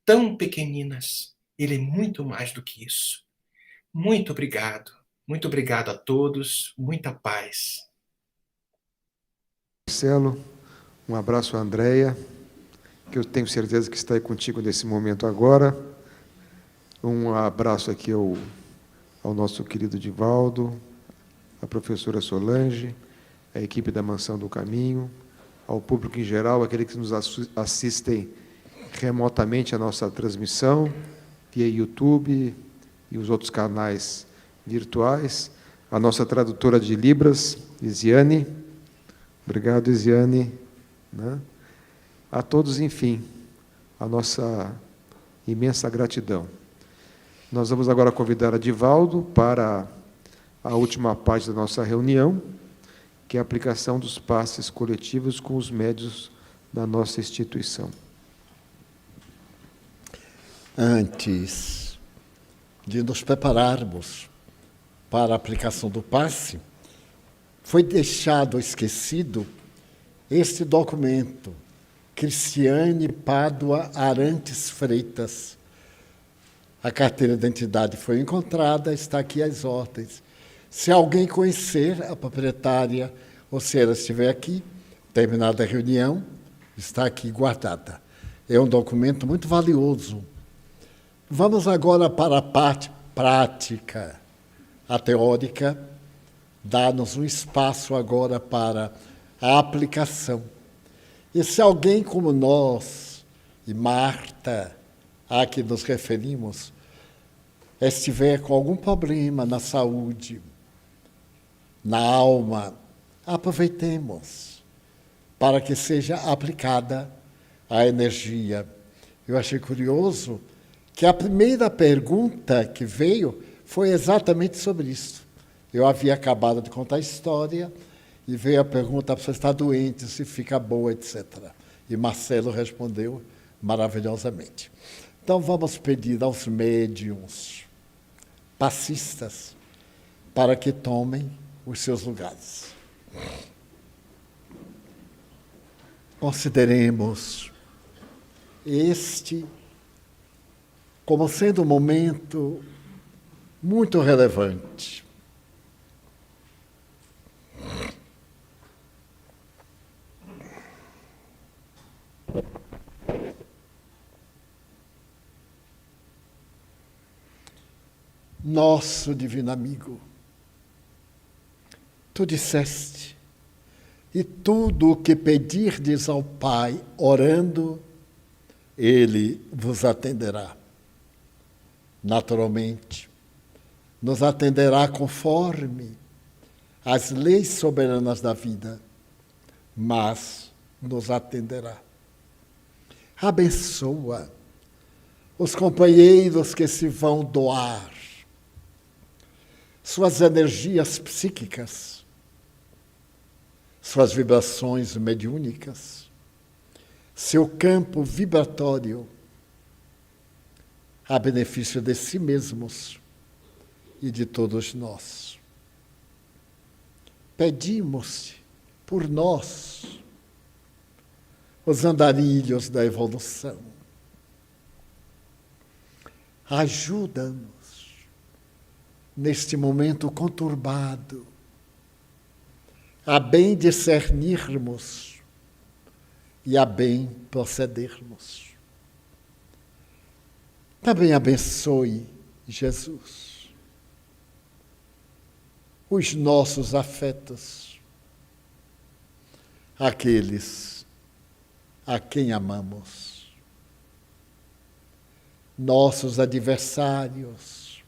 tão pequeninas. Ele é muito mais do que isso. Muito obrigado. Muito obrigado a todos. Muita paz. Marcelo, um abraço a Andréia, que eu tenho certeza que está aí contigo nesse momento agora. Um abraço aqui ao nosso querido Divaldo, à professora Solange, à equipe da Mansão do Caminho, ao público em geral, aqueles que nos assistem remotamente à nossa transmissão, via YouTube e os outros canais virtuais, a nossa tradutora de Libras, Isiane. Obrigado, Isiane. Né? A todos, enfim, a nossa imensa gratidão. Nós vamos agora convidar a Divaldo para a última parte da nossa reunião, que é a aplicação dos passes coletivos com os médios da nossa instituição. Antes de nos prepararmos para a aplicação do passe, foi deixado esquecido este documento, Cristiane Pádua Arantes Freitas. A carteira de identidade foi encontrada, está aqui as ordens. Se alguém conhecer a proprietária, ou se ela estiver aqui, terminada a reunião, está aqui guardada. É um documento muito valioso. Vamos agora para a parte prática. A teórica dá-nos um espaço agora para a aplicação. E se alguém como nós, e Marta, a que nos referimos, estiver com algum problema na saúde, na alma, aproveitemos para que seja aplicada a energia. Eu achei curioso que a primeira pergunta que veio foi exatamente sobre isso. Eu havia acabado de contar a história e veio a pergunta: a pessoa está doente, se fica boa, etc. E Marcelo respondeu maravilhosamente. Então vamos pedir aos médiuns passistas para que tomem os seus lugares. Consideremos este como sendo um momento muito relevante. Nosso divino amigo, tu disseste: e tudo o que pedirdes ao Pai, orando, Ele vos atenderá. Naturalmente, nos atenderá conforme as leis soberanas da vida, mas nos atenderá. Abençoa os companheiros que se vão doar suas energias psíquicas, suas vibrações mediúnicas, seu campo vibratório, a benefício de si mesmos e de todos nós. Pedimos por nós, os andarilhos da evolução. Ajuda-nos neste momento conturbado a bem discernirmos e a bem procedermos. Também abençoe, Jesus, os nossos afetos, aqueles a quem amamos, nossos adversários,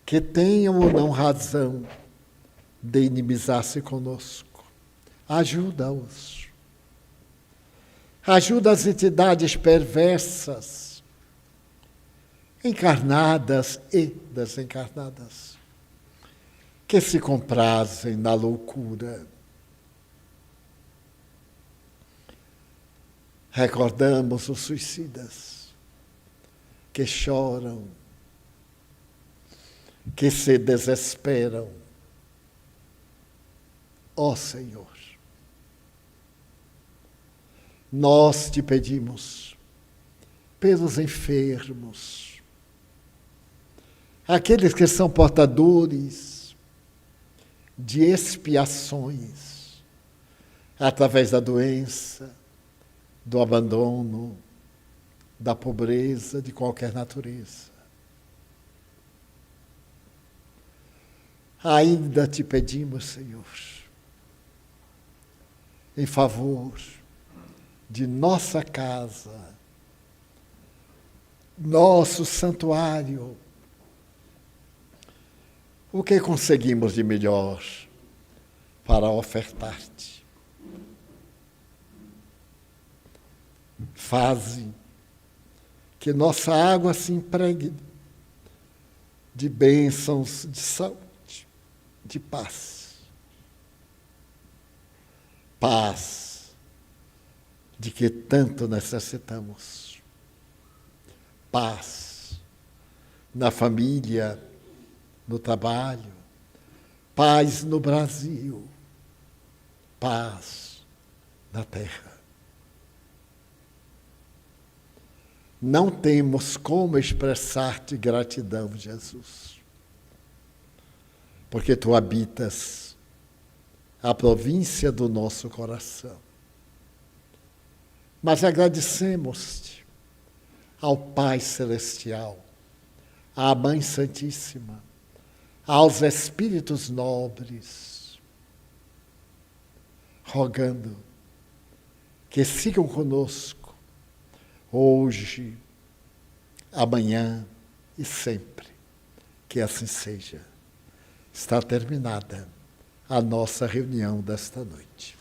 que tenham ou não razão de inimizar-se conosco. Ajuda-os. Ajuda as entidades perversas, encarnadas e desencarnadas, que se comprazem na loucura. Recordamos os suicidas que choram, que se desesperam. Ó Senhor, nós te pedimos pelos enfermos, aqueles que são portadores de expiações através da doença, do abandono, da pobreza de qualquer natureza. Ainda te pedimos, Senhor, em favor de nossa casa, nosso santuário, o que conseguimos de melhor para ofertar-te? Faze que nossa água se impregne de bênçãos de saúde, de paz. Paz de que tanto necessitamos. Paz na família, no trabalho, paz no Brasil, paz na terra. Não temos como expressar-te gratidão, Jesus, porque tu habitas a província do nosso coração. Mas agradecemos-te ao Pai Celestial, à Mãe Santíssima, aos Espíritos Nobres, rogando que sigam conosco hoje, amanhã e sempre. Que assim seja. Está terminada a nossa reunião desta noite.